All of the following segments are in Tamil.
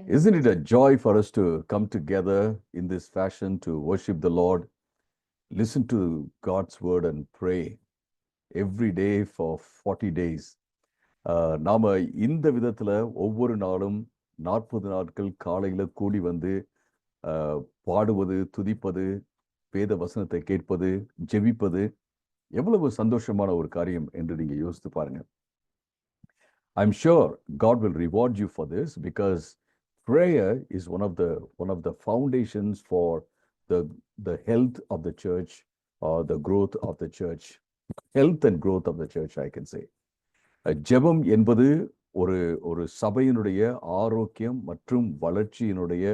Isn't it a joy for us to come together in this fashion to worship the Lord, listen to God's word, and pray every day for 40 days? நாம இந்த விதத்துல ஒவ்வொரு நாளும் 40 நாட்கள் காலையில கூடி வந்து ஆஹ், பாடுவது, துதிப்பது, வேத வசனத்தை கேட்பது, ஜெபிப்பது எவ்வளவு சந்தோஷமான ஒரு காரியம் என்று நீங்க யோசித்து பாருங்க. I'm sure God will reward you for this because prayer is one of the foundations for the the health of the church or the growth of the church, health and growth of the church, I can say. ஜெபம் என்பது ஒரு ஒரு சபையினுடைய ஆரோக்கியம் மற்றும் வளர்ச்சியினுடைய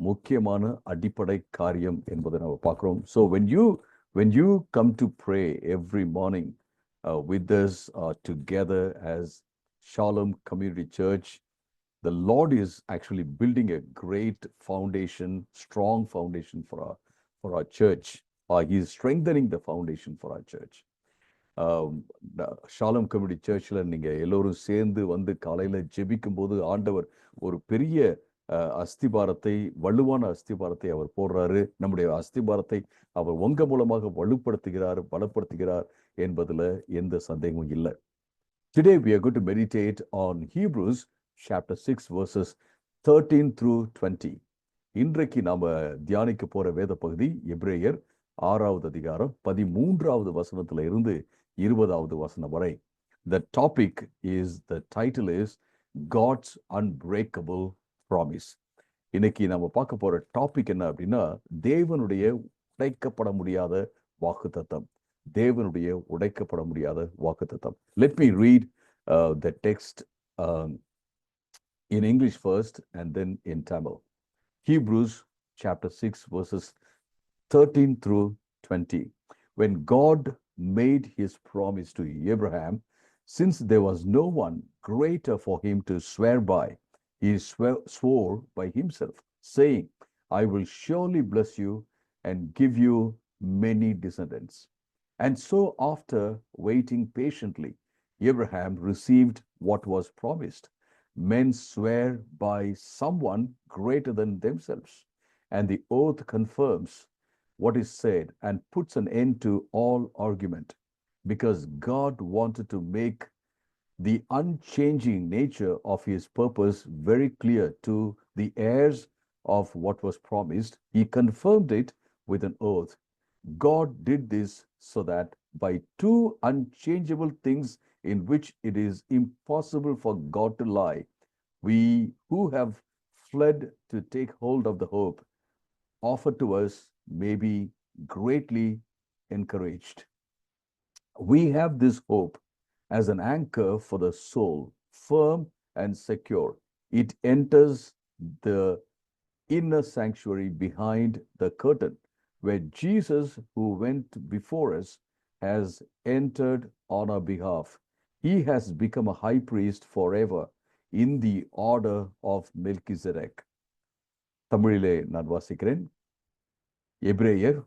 முக்கியமான அடிப்படை காரியம் என்பதை நம்ம பார்க்கிறோம். So when you come to pray every morning with us together as Shalom Community Church, the Lord is actually building a great foundation, strong foundation for our church. He is strengthening the foundation for our church. Shalom community சர்ச்சில் நீங்கள் எல்லோரும் சேர்ந்து வந்து காலையில் ஜெபிக்கும் போது ஆண்டவர் ஒரு பெரிய அஸ்திபாரத்தை, வலுவான அஸ்திபாரத்தை அவர் போடுறாரு. நம்முடைய அஸ்திபாரத்தை அவர் உங்க மூலமாக வலுப்படுத்துகிறார், பலப்படுத்துகிறார் என்பதில் எந்த சந்தேகமும் இல்லை. Today we are going to meditate on Hebrews chapter 6 verses 13 through 20. இன்றைக்கு நாம தியானிக்க போற வேத பகுதி எபிரேயர் 6வது அதிகாரம் 13வது வசனத்துல இருந்து 20வது வசனம் வரை. The topic is, the title is God's Unbreakable Promise. இன்னைக்கு நாம பார்க்க போற டாபிக் என்ன அப்படின்னா, தேவனுடைய உடைக்கப்பட முடியாத வாக்குத்தத்தம். தேவனுடைய உடைக்கப்பட முடியாத வாக்குத்தத்தம். Let me read the text in English first and then in Tamil. Hebrews chapter 6 verses 13 through 20. When God made his promise to Abraham, since there was no one greater for him to swear by, he swore by himself, saying, I will surely bless you and give you many descendants. And so, after waiting patiently, Abraham received what was promised. Men swear by someone greater than themselves, and the oath confirms what is said and puts an end to all argument, because God wanted to make the unchanging nature of his purpose very clear to the heirs of what was promised. He confirmed it with an oath. God did this so that by two unchangeable things in which it is impossible for God to lie, we who have fled to take hold of the hope offered to us may be greatly encouraged. We have this hope as an anchor for the soul, firm and secure. It enters the inner sanctuary behind the curtain, where Jesus, who went before us, has entered on our behalf. He has become a high priest forever in the order of Melchizedek. தமிழிலே நான் வாசிக்கிறேன். எபிரேயர்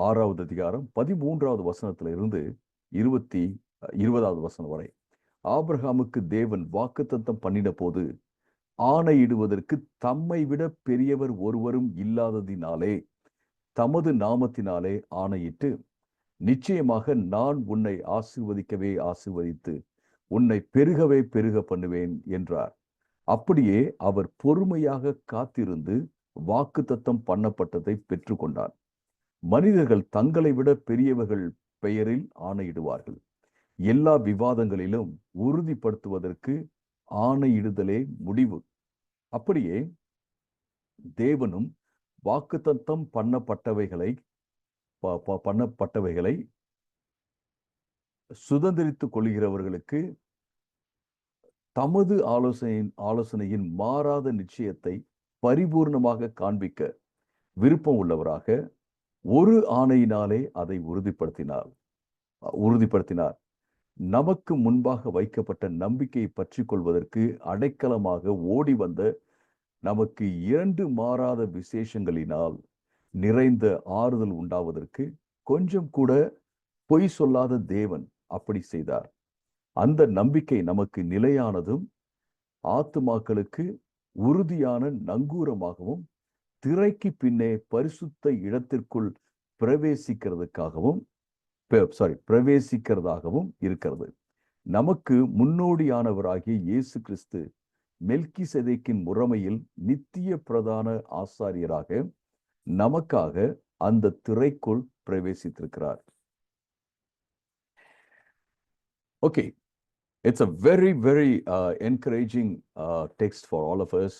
6வது அதிகாரம் 13வது வசனத்துல இருந்து 20வது வசனம் வரை. ஆபிரகாமுக்கு தேவன் வாக்குத்தத்தம் பண்ணின போது ஆணையிடுவதற்கு தம்மை விட பெரியவர் ஒருவரும் இல்லாததினாலே தமது நாமத்தினாலே ஆணையிட்டு, நிச்சயமாக நான் உன்னை ஆசீர்வதிக்கவே ஆசீர்வதித்து உன்னை பெருகவே பெருக பண்ணுவேன் என்றார். அப்படியே அவர் பொறுமையாக காத்திருந்து வாக்குத்தத்தம் பண்ணப்பட்டதை பெற்றுக்கொண்டார். மனிதர்கள் தங்களை விட பெரியவர்கள் பெயரில் ஆணையிடுவார்கள். எல்லா விவாதங்களிலும் உறுதிப்படுத்துவதற்கு ஆணையிடுதலே முடிவு. அப்படியே தேவனும் வாக்குத்தத்தம் பண்ணப்பட்டவைகளை சுதந்திரித்துக் கொள்கிறவர்களுக்கு தமது ஆலோசனையின் மாறாத நிச்சயத்தை பரிபூர்ணமாக காண்பிக்க விருப்பம் உள்ளவராக ஒரு ஆணையினாலே அதை உறுதிப்படுத்தினார். நமக்கு முன்பாக வைக்கப்பட்ட நம்பிக்கையை பற்றி கொள்வதற்கு அடைக்கலமாக ஓடி வந்த நமக்கு 2 மாறாத விசேஷங்களினால் நிறைந்த ஆறுதல் உண்டாவதற்கு கொஞ்சம் கூட பொய் சொல்லாத தேவன் அப்படி செய்தார். அந்த நம்பிக்கை நமக்கு நிலையானதும் ஆத்துமாக்களுக்கு உறுதியான நங்கூரமாகவும் திரைக்கு பின்னே பரிசுத்த இடத்திற்குள் பிரவேசிக்கிறதாகவும் இருக்கிறது. நமக்கு முன்னோடியானவராகிய இயேசு கிறிஸ்து மெல்கிசேதேக்கின் முறைமையில் நித்திய பிரதான ஆசாரியராக நமக்காக அந்த திரைக்குள் பிரவேசித்திருக்கிறார். Okay, it's a very, very encouraging text for all of us.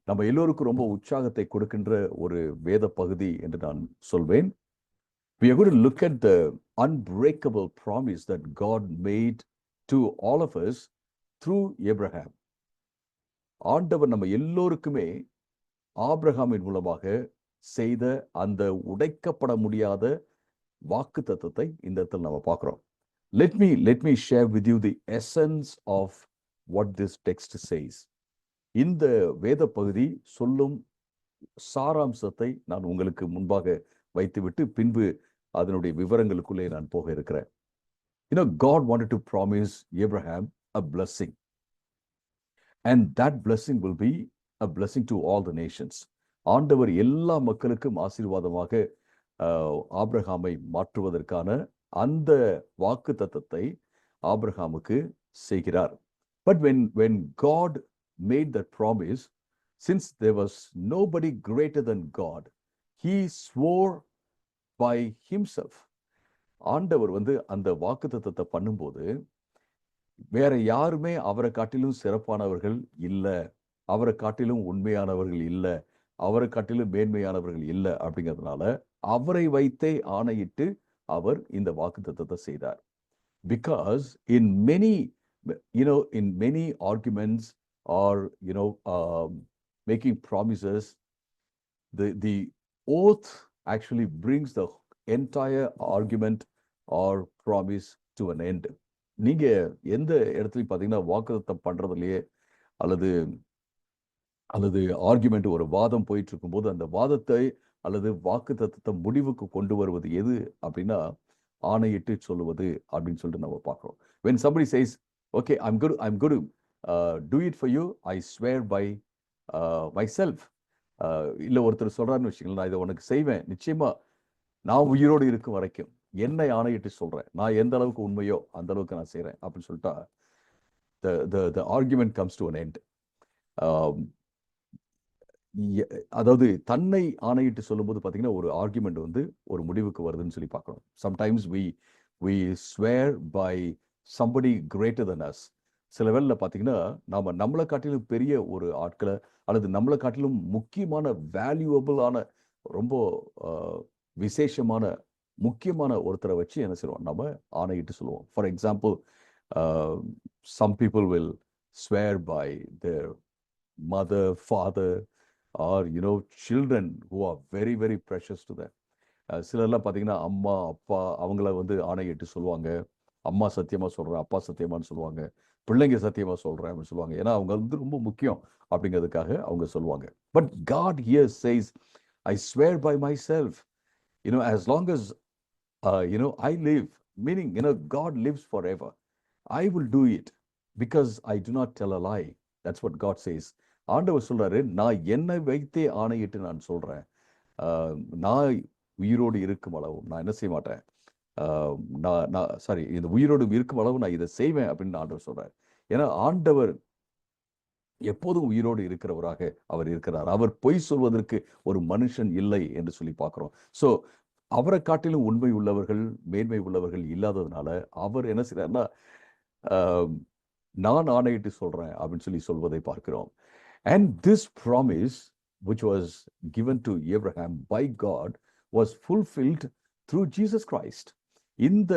நம்ம எல்லோருக்கும் ரொம்ப உற்சாகத்தை கொடுக்கின்ற ஒரு வேத பகுதி என்று நான் சொல்வேன். We are going to look at the unbreakable promise that God made to all of us through Abraham. ஆண்டவர் நம்ம எல்லோருக்குமே ஆபிரகாமின் மூலமாக செய்த அந்த உடைக்கப்பட முடியாத வாக்குத்தத்தத்தை இந்த இடத்துல நம்ம பார்க்கிறோம். Let me share with you the essence of what this text says. இந்த வேத பகுதி சொல்லும் சாராம்சத்தை நான் உங்களுக்கு முன்பாக வைத்துவிட்டு பின்பு அதனுடைய விவரங்களுக்குள்ளே நான் போக இருக்கிறேன். God wanted to promise Abraham a blessing. And that blessing will be a blessing to all the nations. ஆண்டவர் எல்லா மக்களுக்கும் ஆசீர்வாதமாக ஆபிரகாமை மாற்றுவதற்கான அந்த வாக்குத்தத்தத்தை ஆபிரகாமுக்கு செய்கிறார். But when God made that promise, since there was nobody greater than God, he swore by himself. ஆண்டவர் அந்த வாக்குத்தத்தத்தை பண்ணும்போது வேற யாருமே அவரை காட்டிலும் சிறப்பானவர்கள் இல்லை, அவரை காட்டிலும் உண்மையானவர்கள் இல்லை, அவரை காட்டிலும் மேன்மையானவர்கள் இல்லை அப்படிங்கிறதுனால அவரை வைத்தே ஆணையிட்டு அவர் இந்த வாக்குத்தத்தத்தை செய்தார். Because in many arguments or making promises, the oath actually brings the entire argument or promise to an end. நீங்க எந்த இடத்துலையும் பார்த்தீங்கன்னா வாக்குத்தத்தம் பண்றதுலயே அல்லது ஆர்குமெண்ட் ஒரு வாதம் போயிட்டு இருக்கும்போது அந்த வாதத்தை அல்லது வாக்குத்தத்தத்தை முடிவுக்கு கொண்டு வருவது எது அப்படின்னா ஆணையிட்டு சொல்லுவது அப்படின்னு சொல்லிட்டு நம்ம பார்க்கிறோம். When somebody says, okay, I'm going to do it for you, I swear by myself. இல்லை ஒருத்தர் சொல்றாருன்னு வச்சுக்கலாம், நான் இதை உனக்கு செய்வேன், நிச்சயமா நான் உயிரோடு இருக்கும் வரைக்கும் என்னை ஆணையிட்டு சொல்றேன், நான் எந்த அளவுக்கு உண்மையோ அந்த அளவுக்கு நான் செய்யறேன் அப்படின்னு சொல்லிட்டா the argument comes to an end. அதாவது தன்னை ஆணையிட்டு சொல்லும்போது பார்த்தீங்கன்னா ஒரு ஆர்குமெண்ட் ஒரு முடிவுக்கு வருதுன்னு சொல்லி பார்க்கணும். Sometimes we swear by somebody greater than us. சில வேளையில் பார்த்தீங்கன்னா நம்மளை காட்டிலும் பெரிய ஒரு ஆட்களை அல்லது நம்மளை காட்டிலும் முக்கியமான வேல்யூபிளான ரொம்ப விசேஷமான முக்கியமான ஒருத்தரை வச்சு என்ன செய்வோம், நம்ம ஆணையிட்டு சொல்லுவோம். For example, some people will swear by their mother, father, or children who are very, very precious to them. சிலர்லாம் பார்த்தீங்கன்னா அம்மா அப்பா அவங்கள ஆணையிட்டு சொல்லுவாங்க, அம்மா சத்தியமா சொல்றேன், அப்பா சத்தியமானு சொல்லுவாங்க, பிள்ளைங்க சத்தியமா சொல்றேன் அப்படின்னு சொல்லுவாங்க. ஏன்னா அவங்க ரொம்ப முக்கியம் அப்படிங்கிறதுக்காக அவங்க சொல்லுவாங்க. But God here says, I swear by myself, as long as I live, meaning God lives forever, I will do it because I do not tell a lie. That's what God says. ஆண்டவர் சொல்றாரு, நான் என்னை வைத்தே ஆணையிட்டு நான் சொல்றேன், நான் உயிரோடு இருக்கும் அளவு நான் என்ன செய்ய மாட்டேன், இந்த உயிரோடு இருக்கும் அளவு நான் இதை செய்வேன் அப்படின்னு ஆண்டவர் சொல்றாரு. ஏன்னா ஆண்டவர் எப்போதும் உயிரோடு இருக்கிறவராக அவர் இருக்கிறார். அவர் பொய் சொல்வதற்கு ஒரு மனுஷன் இல்லை என்று சொல்லி பார்க்கிறோம். ஸோ அவரை காட்டிலும் உண்மை உள்ளவர்கள் மேன்மை உள்ளவர்கள் இல்லாததுனால அவர் என்ன செய்யறாருன்னா நான் ஆணையிட்டு சொல்றேன் அப்படின்னு சொல்லி சொல்வதை பார்க்கிறோம். And this promise, which was given to Abraham by God, was fulfilled through Jesus Christ. இந்த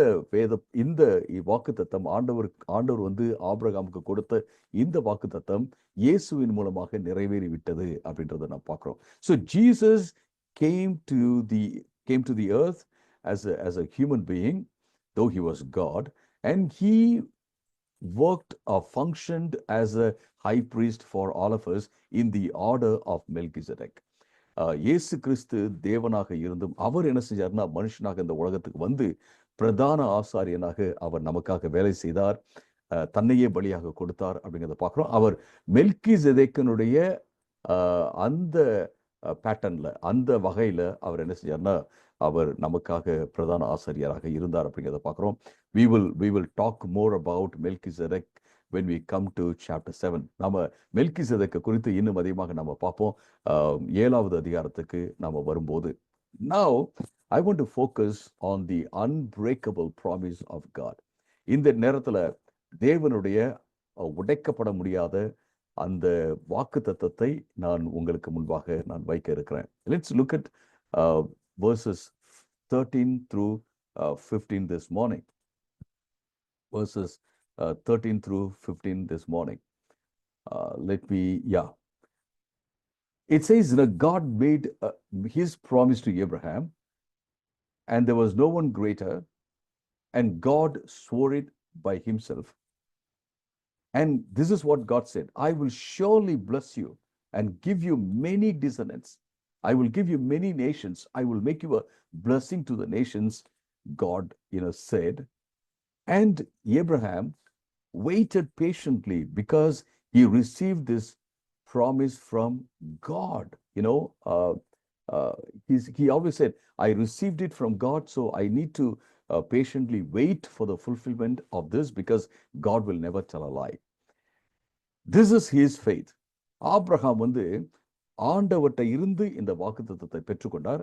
வாக்குத்தத்தம் ஆண்டவர் ஆபிரகாமுக்கு கொடுத்த இந்த வாக்குத்தத்தம் இயேசுவின் மூலமாக நிறைவேறிவிட்டது அப்படின்றத நான் பார்க்கிறோம். So Jesus came to the earth as a human being, though he was God, and he worked or functioned as a high priest for all of us in the order of Melchizedek. இயேசு கிறிஸ்து தேவனாக இருந்தும் அவர் என்ன செஞ்சார்னா மனுஷனாக இந்த உலகத்துக்கு பிரதான ஆசாரியனாக அவர் நமக்காக வேலை செய்தார். தன்னையே பலியாக கொடுத்தார் அப்படிங்கிறத பார்க்குறோம். அவர் மெல்கிசேதேக்கினுடைய அந்த பேட்டர்ன்ல, அந்த வகையில அவர் என்ன செஞ்சார்னா, அவர் நமக்காக பிரதான ஆசாரியராக இருந்தார் அப்படிங்கிறத பார்க்குறோம். we will talk more about Melchizedek when we come to chapter 7. நம்ம மெல்கிசேதேக்கை குறித்து இன்னும் அதிகமாக நம்ம பார்ப்போம் 7வது அதிகாரத்துக்கு நாம வரும்போது. Now I want to focus on the unbreakable promise of God. இந்த நேரத்துல தேவனுடைய உடைக்கப்பட முடியாத அந்த வாக்குத்தத்தத்தை நான் உங்களுக்கு முன்பாக நான் வைக்க இருக்கிறேன். Let's look at verses 13 through 15 this morning. Verses 13 through 15 this morning. It says, God made his promise to Abraham, and there was no one greater, and God swore it by himself. And this is what God said, I will surely bless you and give you many descendants. I will give you many nations. I will make you a blessing to the nations, God, said. And Abraham waited patiently because he received this promise from God. He always said, I received it from God, so I need to patiently wait for the fulfillment of this because God will never tell a lie. This is his faith. Abraham ஆண்டவர்கிட்ட இருந்து இந்த வாக்குத்தத்தத்தை பெற்றுக்கொண்டார்.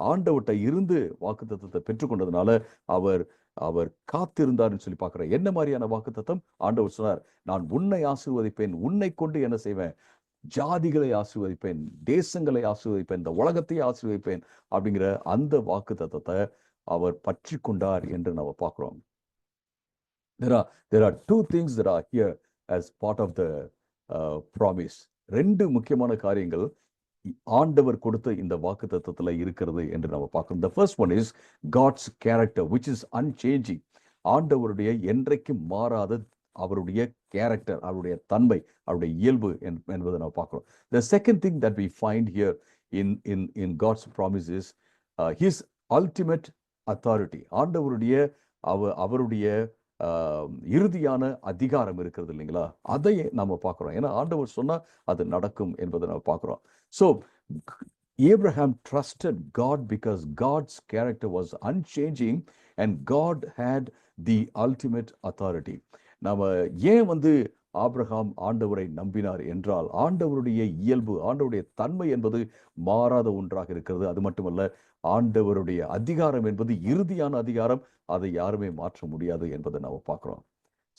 ஆண்டவர்கிட்ட இருந்து வாக்குத்தத்தத்தை பெற்றுக்கொண்டதுனால அவர் காத்திருந்தார்னு சொல்லி பார்க்கிறேன். என்ன மாதிரியான வாக்குத்தத்தம்? ஆண்டவர் சொன்னார், நான் உன்னை ஆசீர்வதிப்பேன், உன்னை கொண்டு என்ன செய்வேன், ஜாதிகளை ஆசீர்வதிப்பேன், தேசங்களை ஆசீர்வதிப்பேன், இந்த உலகத்தையே ஆசீர்வதிப்பேன் அப்படிங்கிற அந்த வாக்குத்தத்தத்தை அவர் பற்றி கொண்டார் என்று நம்ம பார்க்கிறோம். There are two things that are here as part of the promise. 2 முக்கியமான காரியங்கள் ஆண்டவர் கொடுத்த இந்த வாக்குத்தத்தத்துல இருக்கிறது என்று நம்ம பார்க்கணும். The first one is God's character, which is unchanging. ஆண்டவருடைய என்றைக்கும் மாறாத அவருடைய கேரக்டர், அவருடைய தன்மை, அவருடைய இயல்பு என்பதை நம்ம பார்க்கிறோம். The second thing that we find here in God's promise is his ultimate authority. ஆண்டவருடைய அவருடைய இறுதியான அதிகாரம் இருக்கிறது இல்லைங்களா, அதை நம்ம பார்க்கிறோம். ஏன்னா ஆண்டவர் சொன்னா அது நடக்கும் என்பதை நம்ம பார்க்கிறோம். So Abraham trusted God because God's character was unchanging and God had the ultimate authority. நாம ஏன் ஆபிரகாம் ஆண்டவரை நம்பினார் என்றால், ஆண்டவருடைய இயல்பு, ஆண்டவருடைய தன்மை என்பது மாறாத ஒன்றாக இருக்கிறது. அது மட்டுமல்ல, ஆண்டவருடைய அதிகாரம் என்பது இறுதியான அதிகாரம், அதை யாருமே மாற்ற முடியாது என்பதை நாம் பார்க்கிறோம்.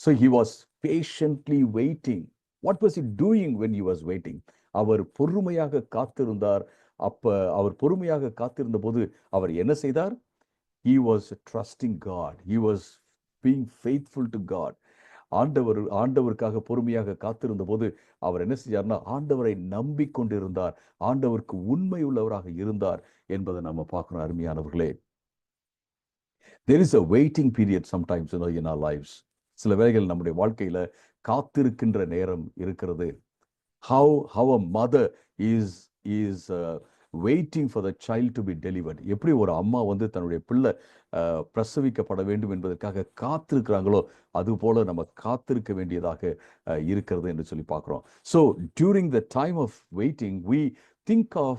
So he was patiently waiting. What was he doing when he was waiting? அவர் பொறுமையாக காத்திருந்தார். அவர் பொறுமையாக காத்திருந்த போது அவர் என்ன செய்தார்? He was trusting God. He was being faithful to God. ஆண்டவருக்காக பொறுமையாக காத்திருந்த போது அவர் என்ன செஞ்சார்னா, ஆண்டவரை நம்பிக்கொண்டிருந்தார், ஆண்டவருக்கு உண்மை உள்ளவராக இருந்தார் என்பதை நம்ம பார்க்கிறோம். அருமையானவர்களே, there is a waiting period sometimes in our lives. சில வேளைகள் நம்முடைய வாழ்க்கையில காத்திருக்கின்ற நேரம் இருக்கிறது. How a mother is waiting for the child to be delivered. எப்படி ஒரு அம்மா தன்னுடைய பிள்ளை பிரசவிக்கப்பட வேண்டும் என்பதற்காக காத்திருக்கிறாங்களோ, அது போல நம்ம காத்திருக்க வேண்டியதாக இருக்கிறது என்று சொல்லி பார்க்கிறோம். So during the time of waiting, we think of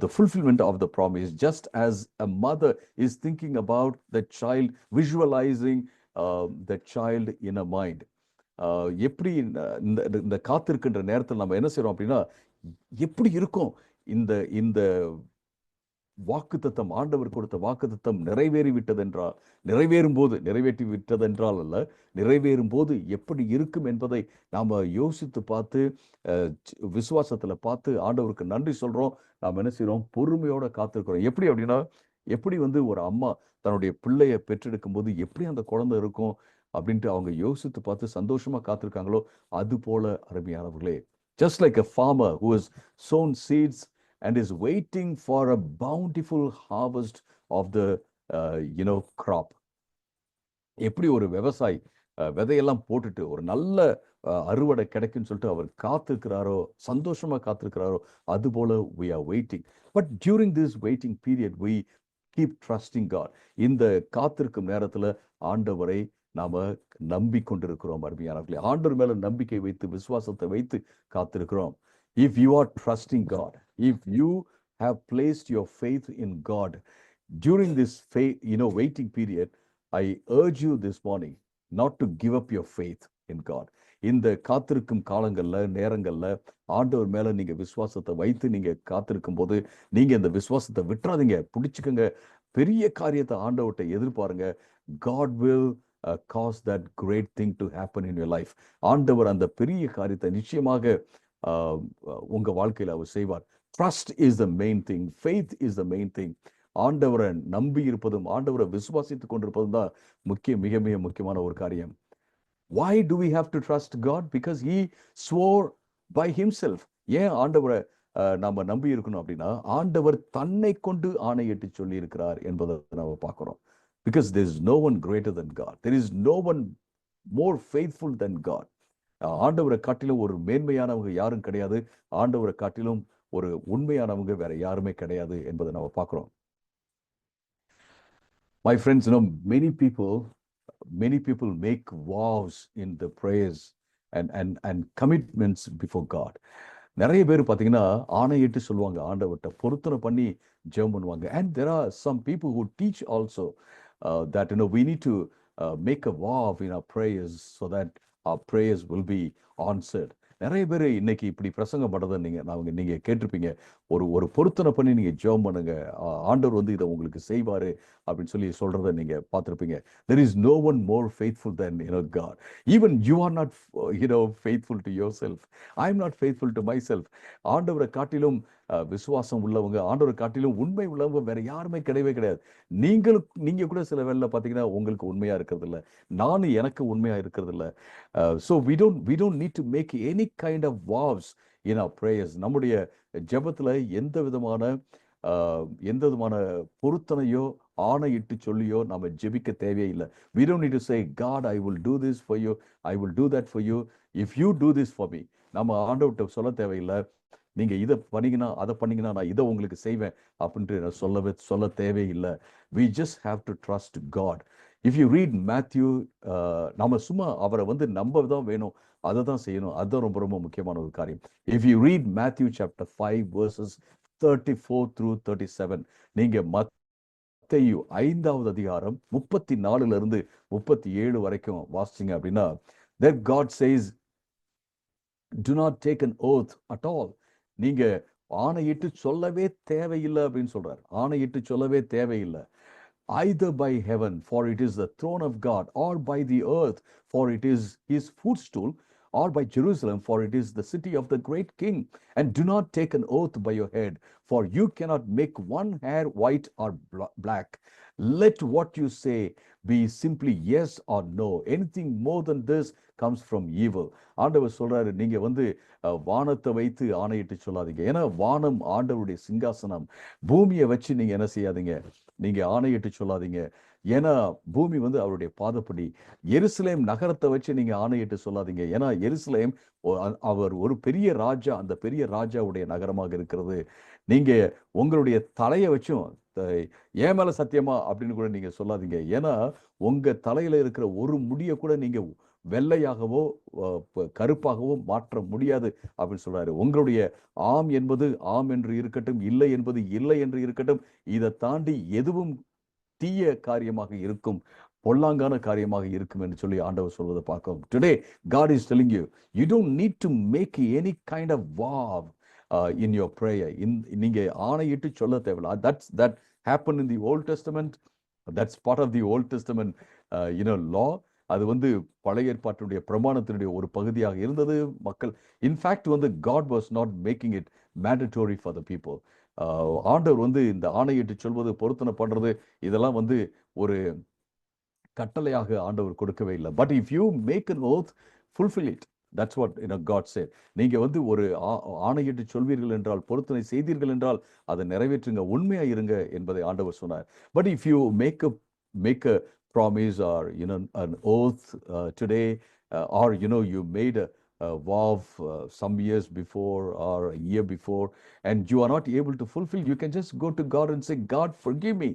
the fulfillment of the promise, just as a mother is thinking about the child, visualizing the child in a mind. எப்படி இந்த காத்திருக்கின்ற நேரத்தில் நம்ம என்ன செய்யறோம் அப்படின்னா, எப்படி இருக்கும் இந்த வாக்குத்தத்தம், ஆண்டவர் கொடுத்த வாக்குத்தத்தம் நிறைவேறி விட்டதென்றால் அல்ல, நிறைவேறும் போது எப்படி இருக்கும் என்பதை நாம யோசித்து பார்த்து, விசுவாசத்துல பார்த்து ஆண்டவருக்கு நன்றி சொல்றோம். நாம் என்ன செய்யறோம்? பொறுமையோட காத்திருக்கிறோம். எப்படி அப்படின்னா, எப்படி ஒரு அம்மா தன்னுடைய பிள்ளைய பெற்றெடுக்கும் போது எப்படி அந்த குழந்தை இருக்கும் அப்படின்ட்டு அவங்க யோசித்து பார்த்து சந்தோஷமா காத்திருக்காங்களோ, அது போல அருமையானவர்களே, just like a farmer who has sown seeds and is waiting for a bountiful harvest of the crop. எப்படி ஒரு விவசாயி விதையெல்லாம் போட்டுட்டு ஒரு நல்ல அறுவடை கிடைக்குன்னு சொல்லிட்டு அவர் காத்திருக்கிறாரோ, சந்தோஷமா காத்திருக்கிறாரோ, அது போல we are waiting. But during this waiting period we keep trusting God. இந்த காத்திருக்கும் நேரத்துல ஆண்டவரை நாம நம்பிக்கொண்டிருக்கிறோம். அருமையானவர்களே, ஆண்டவர் மேல நம்பிக்கை வைத்து விசுவாசத்தை வைத்து காத்திருக்கிறோம். If you are trusting God, if you have placed your faith in God during this faith, waiting period, I urge you this morning not to give up your faith in God. இந்த காத்திருக்கும் காலங்கள்ல நேரங்கள்ல ஆண்டவர் மேல நீங்க விசுவாசத்தை வைத்து நீங்க காத்திருக்கும் போது நீங்க இந்த விசுவாசத்தை விட்டுறாதீங்க, பிடிச்சுக்கோங்க. பெரிய காரியத்தை ஆண்டவர்கிட்ட எதிர்பாருங்க. God will cause that great thing to happen in your life. ஆண்டவர் அந்த பெரிய காரியத்தை நிச்சயமாக உங்க வாழ்க்கையில அவர் செய்வார். Trust is the main thing. Faith is the main thing. ஆண்டவரை நம்பி இருப்பதும் ஆண்டவரை விசுவாசித்துக் கொண்டிருப்பதும் தான் மிக மிக முக்கியமான ஒரு காரியம். Why do we have to trust God? Because he swore by himself. ஏன் ஆண்டவரை நாம நம்பி இருக்கணும் அப்படின்னா, ஆண்டவர் தன்னை கொண்டு ஆணையிட்டு சொல்லி இருக்கிறார் என்பதை நம்ம பார்க்கிறோம். Because there is no one greater than God. There is no one more faithful than God. ஆண்டவரை காட்டிலும் ஒரு மேன்மையானவங்க யாரும் கிடையாது. ஆண்டவரை காட்டிலும் ஒரு உண்மையானவங்க வேற யாருமே கிடையாது என்பதை நம்ம பார்க்கிறோம். My friends, many people make vows in the prayers and commitments before God. நிறைய பேர் பார்த்தீங்கன்னா ஆணையிட்டு சொல்லுவாங்க, ஆண்டவர்கிட்ட பொருத்தனை பண்ணி ஜெபம் பண்ணுவாங்க. And there are some people who teach also that we need to make a vow in our prayers so that our prayers will be answered. நிறைய பேர் இன்னைக்கு இப்படி பிரசங்கம் பண்றதை நீங்க கேட்டிருப்பீங்க. ஒரு பொருத்தனை பண்ணி நீங்க ஜெபம் பண்ணுங்க, ஆண்டவர் இதை உங்களுக்கு செய்வாரு அப்படின்னு சொல்லி சொல்றதை நீங்க பார்த்திருப்பீங்க. There is no one more faithful than God. Even you are not faithful to yourself. I am not faithful to myself. ஆண்டவரை காட்டிலும் விசுவாசம் உள்ளவங்க, ஆண்டவரை காட்டிலும் உண்மை உள்ளவங்க வேற யாருமே கிடையவே கிடையாது. நீங்க கூட சில வேளையில பாத்தீங்கன்னா உங்களுக்கு உண்மையா இருக்கிறது இல்ல, நானும் எனக்கு உண்மையா இருக்கிறது இல்ல. So we don't need to make any kind of vows in our prayers. நம்முடைய ஜெபத்துல எந்த விதமான பொருத்தனையோ ஆணையிட்டு சொல்லியோ நம்ம ஜெபிக்க தேவையே இல்லை. We don't need to say, God, I will do this for you, I will do that for you, if you do this for me. நம்ம ஆண்டவர்கிட்ட சொல்ல தேவையில்லை, நீங்க இதை பண்ணீங்கன்னா அதை பண்ணீங்கன்னா நான் இதை உங்களுக்கு செய்வேன் அப்படின்ட்டு சொல்ல தேவையில்லை. We just have to trust God. If you read Matthew, நம்ம சும்மா அவரை நம்ப தான் வேணும், அதை தான் செய்யணும். அதுதான் ரொம்ப ரொம்ப முக்கியமான ஒரு காரியம். If you read Matthew chapter 5 verses 34 through 37, நீங்க மத்தேயு 5வது அதிகாரம் 34ல இருந்து 37 வரைக்கும் வாசிச்சீங்க அப்படின்னா, that God says, do not take an oath at all. நீங்க ஆணையிட்டு சொல்லவே தேவையில்லை அப்படின்னு சொல்றார். ஆணையிட்டு சொல்லவே தேவையில்லை. Either by heaven, for it is the throne of God, or by the earth, for it is his footstool, or by Jerusalem, for it is the city of the great king. And do not take an oath by your head, for you cannot make one hair white or black. Let what you say be simply yes or no. Anything more than this comes from evil. ஆண்டவர் சொல்றாரு, நீங்க வானத்தை வைத்து ஆணையிட்டு சொல்லாதீங்க. ஏன்னா வானம் ஆண்டவருடைய சிங்காசனம். பூமியை வச்சு நீங்க என்ன செய்யாதீங்க, நீங்க ஆணையிட்டு சொல்லாதீங்க. ஏன்னா பூமி அவருடைய பாதப்படி. எருசலேம் நகரத்தை வச்சு நீங்க ஆணையிட்டு சொல்லாதீங்க. ஏன்னா எருசலேம் அவர் ஒரு பெரிய ராஜா, அந்த பெரிய ராஜாவுடைய நகரமாக இருக்கிறது. நீங்க உங்களுடைய தலையை வச்சும் ஏன் மேல சத்தியமா அப்படின்னு கூட நீங்க சொல்லாதீங்க. ஏன்னா உங்க தலையில இருக்கிற ஒரு முடிய கூட நீங்க வெள்ளையாகவோ கருப்பாகவோ மாற்ற முடியாது அப்படின்னு சொல்றாரு. உங்களுடைய ஆம் என்பது ஆம் என்று இருக்கட்டும், இல்லை என்பது இல்லை என்று இருக்கட்டும். இதை தாண்டி எதுவும் தீய காரியமாக இருக்கும், பொல்லாங்கான காரியமாக இருக்கும் என்று சொல்லி ஆண்டவர் சொல்வதை பார்க்கிறோம். Today God is telling you, you don't need to make any kind of vow in your prayer. நீங்க ஆணையிட்டு சொல்ல தேவையில்லை. That happened in the Old Testament. That's part of the Old Testament law. அது பழைய ஏற்பாட்டுடைய பிரமாணத்தினுடைய ஒரு பகுதியாக இருந்தது. மக்கள் in fact God was not making it mandatory for the people. ஆண்டவர் இந்த ஆணையிட்டு சொல்வது, பொருத்தனை பண்றது, இதெல்லாம் ஒரு கட்டளையாக ஆண்டவர் கொடுக்கவே இல்லை. But if you make an oath, fulfill it. That's what God said. நீங்க ஒரு ஆணையிட்டு சொல்வீர்கள் என்றால், பொருத்தனை செய்தீர்கள் என்றால் அதை நிறைவேற்றுங்க, உண்மையா இருங்க என்பதை ஆண்டவர் சொன்னார். But if you make a promise or an oath today, or you made a vow some years before or a year before, and you are not able to fulfill, you can just go to God and say, God, forgive me.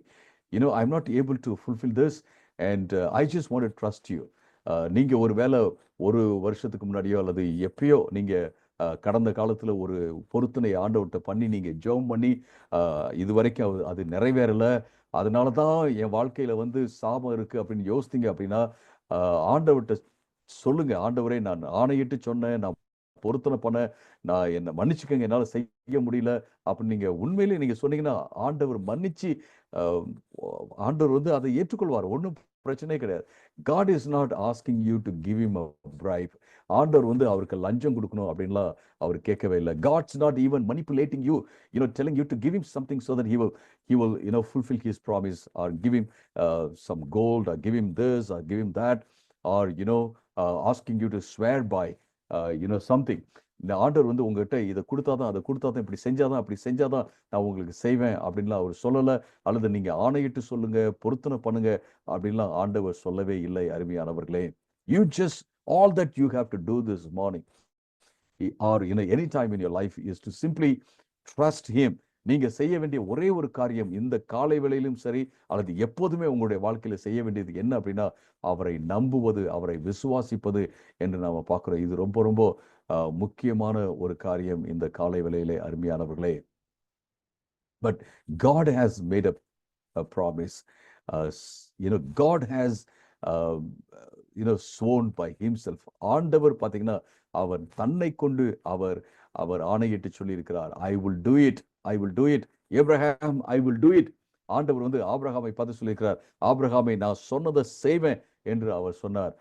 I'm not able to fulfill this, and I just want to trust you. நீங்க ஒரு வேளை ஒரு வருஷத்துக்கு முன்னாடியோ அல்லது எப்பயோ நீங்க கடந்த காலத்துல ஒரு பொருத்தனை ஆண்டவர்கிட்ட பண்ணி நீங்க ஜெபம் பண்ணி இது வரைக்கும் அது நிறைவேறல, அதனாலதான் என் வாழ்க்கையில வந்து சாபம் இருக்கு அப்படின்னு யோசித்தீங்க அப்படின்னா, ஆண்டவர்கிட்ட சொல்லுங்க. ஆண்டவரே, நான் ஆணையிட்டு சொன்னேன், நான் பொருத்தனை பண்ண, நான் என்ன மன்னிச்சுக்கங்க, என்னால செய்ய முடியல அப்படின்னு நீங்க உண்மையிலேயே நீங்க சொன்னீங்கன்னா, ஆண்டவர் மன்னிச்சு அஹ், ஆண்டவர் வந்து அதை ஏற்றுக்கொள்வார். ஒன்றும் பிரச்சனையே கிடையாது. God is not asking you to give him a bribe. ஆண்டவர் வந்து அவருக்கு லஞ்சம் கொடுக்கணும் அப்படின்லாம் அவர் கேட்கவே இல்லை. God's not even manipulating you, telling you to give him something so that he will fulfill his promise, or give him some gold, or give him this, or give him that, or asking you to swear by something. இந்த ஆண்டவர் வந்து உங்ககிட்ட இதை கொடுத்தாதான், அதை கொடுத்தாதான், இப்படி செஞ்சாதான், அப்படி செஞ்சாதான் நான் உங்களுக்கு செய்வேன் அப்படின்லாம் அவர் சொல்லலை. அல்லது நீங்க ஆணையிட்டு சொல்லுங்க, பொருத்தனை பண்ணுங்க அப்படின்லாம் ஆண்டவர் சொல்லவே இல்லை. அருமையானவர்களே, you just all that you have to do this morning, or any time in your life, is to simply trust him. நீங்க செய்ய வேண்டிய ஒரே ஒரு காரியம், இந்த காலை வேளையிலும் சரி அல்லது எப்போதுமே உங்களுடைய வாழ்க்கையில செய்ய வேண்டியது என்ன அப்படின்னா, அவரை நம்புவது, அவரை விசுவாசிப்பது என்று நாம பார்க்கிறோம். இது ரொம்ப ரொம்ப முக்கியமான ஒரு காரியம் இந்த காலை வேளையிலே, அருமையானவர்களே. But God has made a promise. God has sworn by himself. ஆண்டவர் பாத்தீங்கன்னா, அவர் தன்னை கொண்டு அவர் ஆணையிட்டு சொல்லி இருக்கிறார். I will do it, I will do it, Abraham, I will do it. ஆண்டவர் வந்து ஆபிரகாமை பார்த்து சொல்லியிருக்கிறார், ஆபிரகாமை நான் சொன்னதை செய்வேன் என்று அவர் சொன்னார்.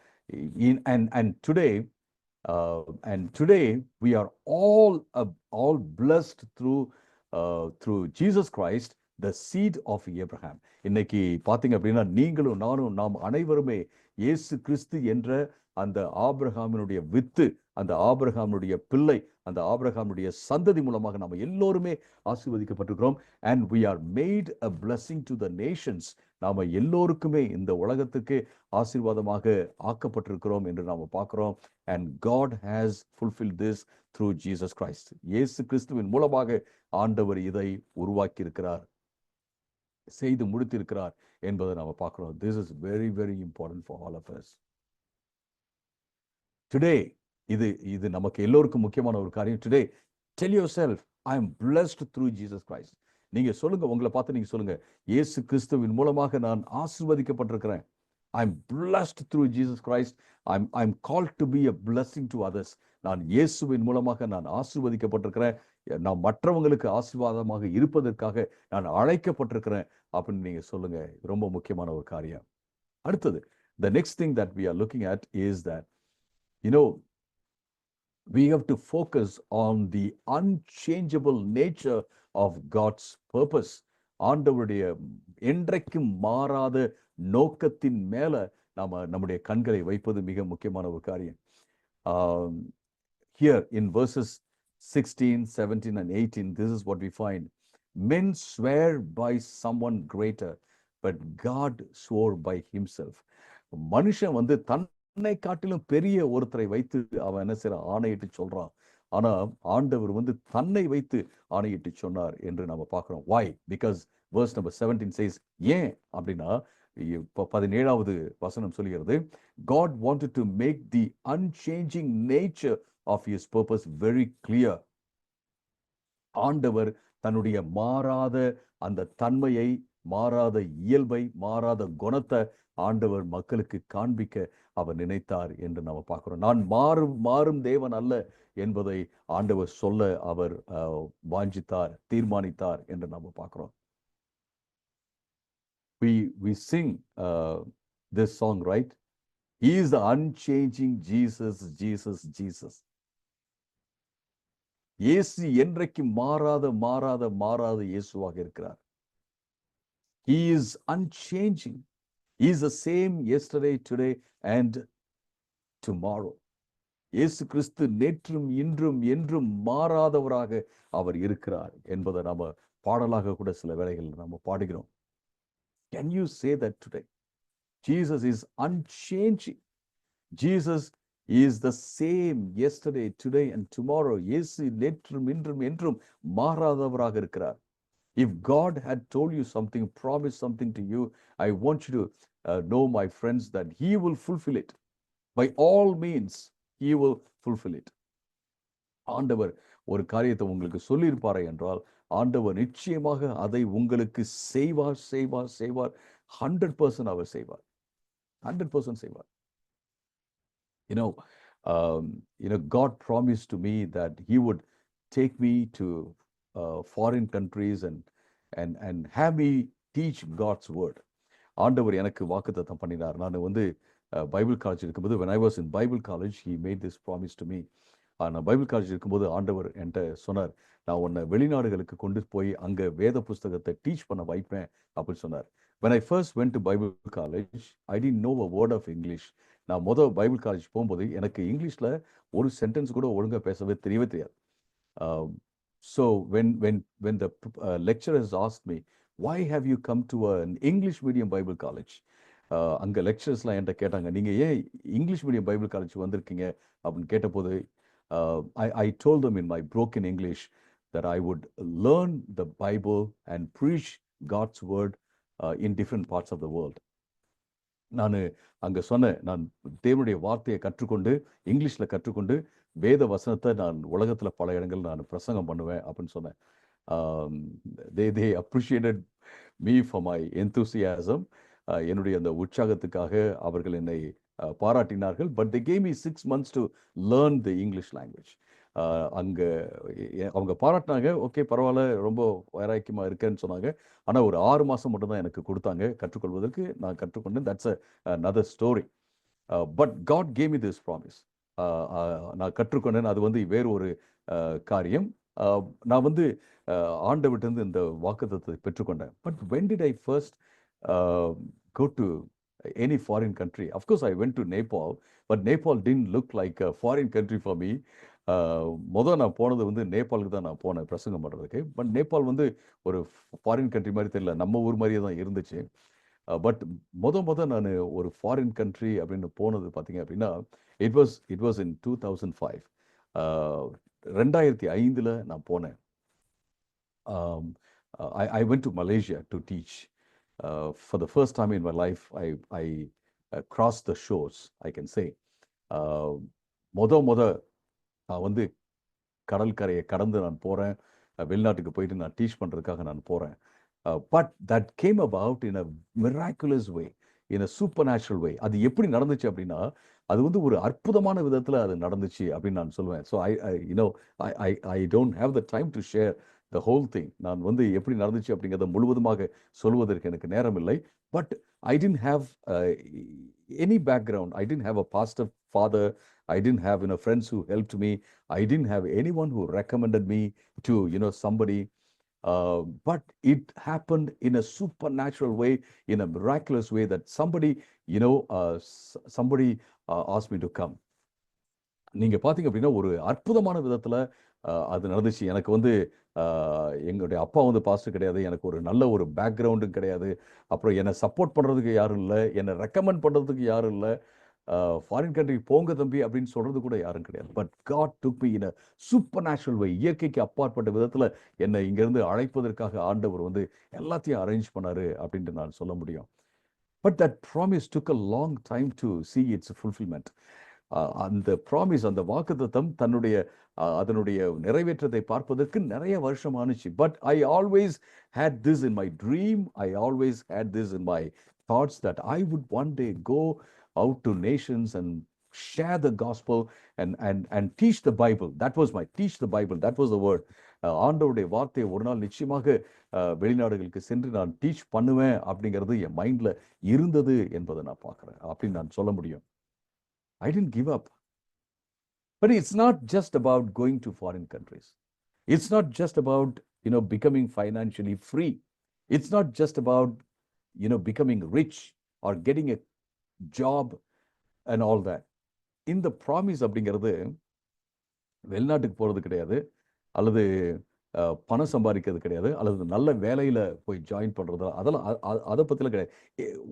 And today we are all blessed through Jesus Christ, the seed of Abraham. இன்னைக்கு பாத்தீங்க அப்படின்னா, நீங்களும் நானும் நாம் அனைவருமே இயேசு கிறிஸ்து என்ற அந்த ஆபிரகாமினுடைய வித்து, அந்த ஆபிரகாமினுடைய பிள்ளை, அந்த ஆபிரகாமினுடைய சந்ததி மூலமாக நாம் எல்லோருமே ஆசீர்வதிக்கப்பட்டிருக்கிறோம். and we are made a blessing to the nations. நாம எல்லோருக்குமே, இந்த உலகத்துக்கு ஆசீர்வாதமாக ஆக்கப்பட்டிருக்கிறோம் என்று நாம பார்க்கிறோம். and God has fulfilled this through Jesus Christ. இயேசு கிறிஸ்துவின் மூலமாக ஆண்டவர் இதை உருவாக்கி இருக்கிறார், செய்து முடித்திருக்கிறார் என்பதை நாம பார்க்கிறோம். This is very very important for all of us. Today, இது நமக்கு எல்லோருக்கும் முக்கியமான ஒரு காரியம். Today, tell yourself, I am blessed through Jesus Christ. நீங்க சொல்லுங்க, உங்களை பார்த்து நீங்க சொல்லுங்க, இயேசு கிறிஸ்துவின் மூலமாக நான் ஆசீர்வதிக்கப்பட்டிருக்கிறேன். I'm blessed through Jesus Christ. I'm called to be a blessing to others. நான் இயேசுவின் மூலமாக நான் ஆசீர்வதிக்கப்பட்டிருக்கிறேன். நான் மற்றவங்களுக்கு ஆசீர்வாதமாக இருப்பதற்காக நான் அழைக்கப்பட்டிருக்கிறேன் அப்படின்னு நீங்க சொல்லுங்க. ரொம்ப முக்கியமான ஒரு காரியம். அடுத்தது, the next thing that we are looking at is that we have to focus on the unchangeable nature of God's purpose. ஆண்டவருடைய என்றைக்கும் மாறாத நோக்கத்தின் மேல நாம நம்முடைய கண்களை வைப்பது மிக முக்கியமான ஒரு காரியம். Here in verses 16, 17 and 18, this is what we find. Men swear by someone greater, but God swore by himself. மனுஷன் வந்து தன்னை காட்டிலும் பெரிய ஒருத்தரை வைத்து அவன் என்ன செய்யறான், ஆணையிட்டு சொல்றான். ஆனா ஆண்டவர் வந்து தன்னை வைத்து ஆணையிட்டு சொன்னார் என்று நாம பார்க்கிறோம். Why? Because verse number 17 says, ஏன் அப்படின்னா 17வது வசனம் சொல்கிறது, God wanted to make the unchanging nature of his purpose very clear. ஆண்டவர் தன்னுடைய மாறாத அந்த தன்மையை, மாறாத இயல்பை, மாறாத குணத்தை ஆண்டவர் மக்களுக்கு காண்பிக்க அவர் நினைத்தார் என்று நாம பார்க்கிறோம். நான் மாறும் தேவன் அல்ல என்பதை ஆண்டவர் சொல்ல அவர் வாஞ்சித்தார், தீர்மானித்தார் என்று நாம பார்க்கிறோம். We sing this song, right? He is the unchanging Jesus, Jesus, Jesus. இயேசு என்றைக்கு மாறாத இயேசுவாக இருக்கிறார். He is unchanging. He is the same yesterday, today and tomorrow. இயேசு கிறிஸ்து நேற்றும் இன்றும் என்றும் மாறாதவராக அவர் இருக்கிறார் என்பதை நாம பாடலாக கூட சில வேளைகள் நாம பாடுகிறோம். Can you say that today? Jesus is unchanging. Jesus is the same yesterday, today and tomorrow. இயேசு நேற்றும் இன்றும் என்றும் மாறாதவராக இருக்கிறார். If God had told you something, promised something to you, I want you to know, my friends, that he will fulfill it. By all means he will fulfill it. ஆண்டவர் ஒரு காரியத்தை உங்களுக்கு சொல்லியிருப்பாரே என்றால் ஆண்டவர் நிச்சயமாக அதை உங்களுக்கு செய்வார் செய்வார் செய்வார். 100% அவர் செய்வார். 100% செய்வார். You know, God promised to me that he would take me to foreign countries and have me teach God's word. ஆண்டவர் எனக்கு வாக்குத்தத்தம் பண்ணினார். நான் வந்து பைபிள் காலேஜ் இருக்கும்போது when I was in Bible college, he made this promise to me. நான் பைபிள் காலேஜ் இருக்கும்போது ஆண்டவர் என்கிட்ட சொன்னார், நான் உன்னை வெளிநாடுகளுக்கு கொண்டு போய் அங்கே வேத புஸ்தகத்தை டீச் பண்ண வைப்பேன் அப்படின்னு சொன்னார். When I first went to Bible college, I didn't know a word of English. நான் பைபிள் காலேஜ் போகும்போது எனக்கு இங்கிலீஷில் ஒரு சென்டென்ஸ் கூட ஒழுங்காக பேசவே தெரியவே தெரியாது. So when the lecturers asked me, why have you come to an English medium Bible college? அங்கே லெக்சர்ஸ்லாம் என்கிட்ட கேட்டாங்க, நீங்கள் ஏன் இங்கிலீஷ் மீடியம் பைபிள் காலேஜ் வந்திருக்கீங்க அப்படின்னு கேட்டபோது I told them in my broken English that I would learn the Bible and preach God's word in different parts of the world. நான் அங்கே சொன்னேன், நான் தேவனுடைய வார்த்தையை கற்றுக்கொண்டு இங்கிலீஷில் கற்றுக்கொண்டு வேத வசனத்தை நான் உலகத்தில் பல இடங்கள் நான் பிரசங்கம் பண்ணுவேன் அப்படின்னு சொன்னேன். they appreciated me for my enthusiasm. என்னுடைய அந்த உற்சாகத்துக்காக அவர்கள் என்னை பாராட்டினார்கள். But they gave me 6 months to learn the English language. அங்கே அவங்க பாராட்டினாங்க, ஓகே பரவாயில்ல, ரொம்ப வைராக்கியமாக இருக்கேன்னு சொன்னாங்க. ஆனால் ஒரு 6 மாதம் மட்டும்தான் எனக்கு கொடுத்தாங்க கற்றுக்கொள்வதற்கு. நான் கற்றுக்கொண்டேன். That's another story. But god gave me this promise. நான் கற்றுக்கொண்டேன். அது வந்து வேறு ஒரு காரியம். நான் வந்து ஆண்டவர்கிட்ட இந்த வாக்குத்தத்தத்தை பெற்றுக்கொண்டேன். But when did I first go to any foreign country? Of course I went to Nepal, but Nepal didn't look like a foreign country for me. நான் போனது வந்து நேபாளுக்கு தான் நான் போனேன் பிரசங்கம் பண்ணுறதுக்கு. பட் நேபாள் வந்து ஒரு ஃபாரின் கண்ட்ரி மாதிரி தெரியல, நம்ம ஊர் மாதிரியே தான் இருந்துச்சு. பட் நான் ஒரு ஃபாரின் கண்ட்ரி அப்படின்னு போனது பார்த்தீங்க அப்படின்னா இட் வாஸ் இன் 2005. 2005 நான் போனேன். I went to Malaysia to teach. For the first time in my life, I crossed the shores, I can say. நான் வந்து கடல் கரையை கடந்து நான் போகிறேன். வெளிநாட்டுக்கு போயிட்டு நான் டீச் பண்ணுறதுக்காக நான் போகிறேன். But that game about in a miraculous way, in a supernatural வே. அது எப்படி நடந்துச்சு அப்படின்னா அது வந்து ஒரு அற்புதமான விதத்தில் அது நடந்துச்சு அப்படின்னு நான் சொல்லுவேன். So I don't have the time to share the whole thing. நான் வந்து எப்படி நடந்துச்சு அப்படிங்கிறத முழுவதுமாக சொல்வதற்கு எனக்கு நேரம் இல்லை. But I didn't have any background. I didn't have a pastor father. I didn't have friends who helped me. I didn't have anyone who recommended me to somebody. But it happened in a supernatural way, in a miraculous way, that somebody asked me to come. நீங்க பார்த்தீங்க அப்படின்னா ஒரு அற்புதமான விதத்துல அது நடந்துச்சு. எனக்கு வந்து எங்களுடைய அப்பா வந்து பாஸ்டர் கிடையாது, எனக்கு ஒரு நல்ல ஒரு பேக்ரவுண்டும் கிடையாது, அப்புறம் என்னை சப்போர்ட் பண்ணுறதுக்கு யாரும் இல்லை, என்னை ரெக்கமெண்ட் பண்ணுறதுக்கு யாரும் இல்லை, ஃபாரின் கண்ட்ரி போங்க தம்பி அப்படின்னு சொல்கிறது கூட யாரும் கிடையாது. But god took me in a supernatural way. இயற்கைக்கு அப்பாற்பட்ட விதத்தில் என்னை இங்கேருந்து அழைப்பதற்காக ஆண்டவர் வந்து எல்லாத்தையும் அரேஞ்ச் பண்ணாரு அப்படின்ட்டு நான் சொல்ல முடியும். But that promise took a long time to see its fulfillment. அந்த ப்ராமிஸ், அந்த வாக்குத்தத்தம் அதனுடைய நிறைவேற்றத்தை பார்ப்பதற்கு நிறைய வருஷம் ஆனிச்சு. But I always had this in my dream. I always had this in my thoughts that I would one day go out to nations and share the gospel and teach the Bible. That was my teach the Bible. That was the word. ஆண்டவருடைய வார்த்தையை ஒரு நாள் நிச்சயமாக வெளிநாடுகளுக்கு சென்று நான் டீச் பண்ணுவேன் அப்படிங்கிறது என் மைண்டில் இருந்தது என்பதை நான் பார்க்குறேன் அப்படின்னு நான் சொல்ல முடியும். I didn't give up. But it's not just about going to foreign countries. It's not just about, becoming financially free. It's not just about, becoming rich or getting a job and all that. In the promise அப்படிங்கிறது வெளிநாட்டுக்கு போகிறது கிடையாது, அல்லது பணம் சம்பாதிக்கிறது கிடையாது, அல்லது நல்ல வேலையில் போய் ஜாயின் பண்ணுறது, அதெல்லாம் அதை பற்றிலாம் கிடையாது.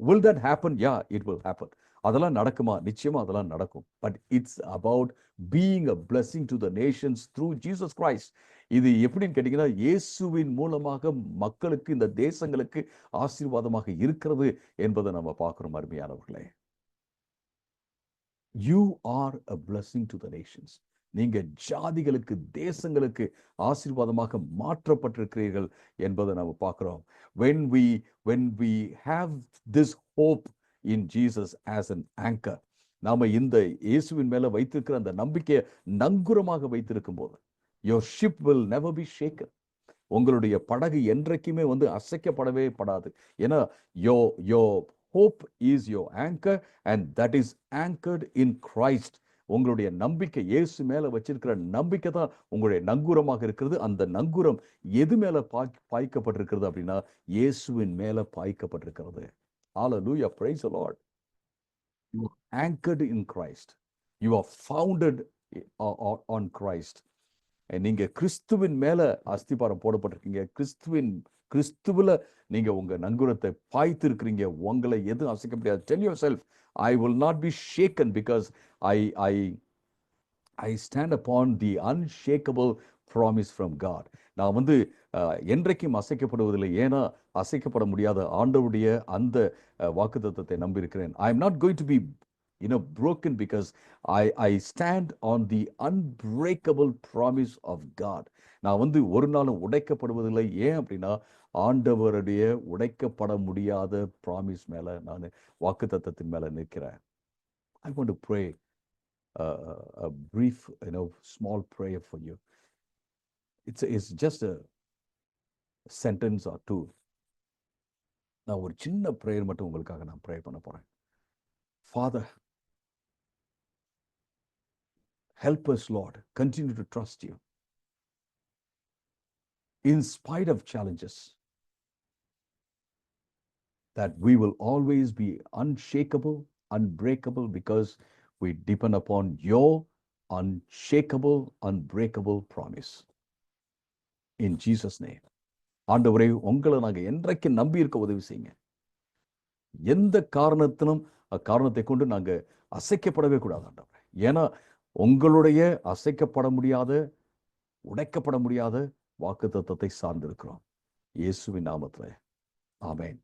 Will that happen? Yeah, it will happen. அதெல்லாம் நடக்குமா? நிச்சயமா அதெல்லாம் நடக்கும். But it's about being a blessing to the Nations through Jesus Christ. இது எப்படின்னு கேட்டீங்கன்னா இயேசுவின் மூலமாக மக்களுக்கு, இந்த தேசங்களுக்கு ஆசீர்வாதமாக இருக்கிறது என்பதை நம்ம பார்க்கிறோம் அருமையானவர்களே. You are a blessing to the Nations. நீங்க ஜாதிகளுக்கு, தேசங்களுக்கு ஆசீர்வாதமாக மாற்றப்பட்டிருக்கிறீர்கள் என்பதை நாம் பார்க்கிறோம். when we when we have this hope in Jesus as an anchor, நாம இந்த இயேசுவின் மேல வைத்திருக்கிற அந்த நம்பிக்கையை நங்குரமாக வைத்திருக்கும் போது, your ship will never be shaken. உங்களுடைய படகு என்றைக்குமே அசைக்கப்படவே படாது. ஏன்னா your hope is your anchor and that is anchored in Christ. உங்களுடைய நம்பிக்கை இயேசு மேல வச்சிருக்கிற நம்பிக்கை தான் உங்களுடைய நங்கூரமாக இருக்கிறது. அந்த நங்கூரம் எது மேல பாய்க்கப்பட்டிருக்கிறது அப்படின்னா இயேசுவின் மேல பாய்க்கப்பட்டிருக்கிறது. Hallelujah, praise the Lord. You are anchored in Christ. You are founded on Christ. நீங்க கிறிஸ்துவின் மேல அஸ்திபாரம் போடப்பட்டிருக்கீங்க. கிறிஸ்துவில நீங்க உங்க நங்குரத்தை பாய்த்து இருக்கிறீங்க. உங்களை எதுவும் அசைக்க முடியாது. Tell yourself, I will not be shaken because I stand upon the unshakable promise from God. நான் என்றைக்கும் அசைக்கப்படுவதில்லை. ஏன்னா அசைக்கப்பட முடியாத ஆண்டவருடைய அந்த வாக்குத்தத்தத்தை நம்பியிருக்கிறேன். I am not going to be broken because I stand on the unbreakable promise of God. நான் ஒரு நாளும் உடைக்கப்படுவதில்லை. ஏன் அப்படின்னா ஆண்டவருடைய உடைக்கப்பட முடியாத ப்ராமிஸ் மேல நான் வாக்குத்தத்தத்தின் மேல நிற்கிறேன். I want to pray a brief small prayer for you. It's just a sentence or two. நான் ஒரு சின்ன ப்ரேயர் மட்டும் உங்களுக்காக நான் ப்ரே பண்ண போறேன். Father, help us, Lord. Continue to trust you. In spite of challenges, that we will always be unshakable, unbreakable, because we depend upon your unshakable, unbreakable promise. In Jesus' name. ஆண்டவரே, உங்களை நாங்கள் என்றைக்கு நம்பி இருக்க உதவி செய்யுங்க. எந்த காரணத்திலும் அக்காரணத்தை கொண்டு நாங்கள் அசைக்கப்படவே கூடாது ஆண்டவரே. ஏன்னா உங்களுடைய அசைக்கப்பட முடியாத, உடைக்கப்பட முடியாத வாக்குத்தத்தத்தை சார்ந்திருக்கிறோம். இயேசுவின் நாமத்திலே ஆமென்.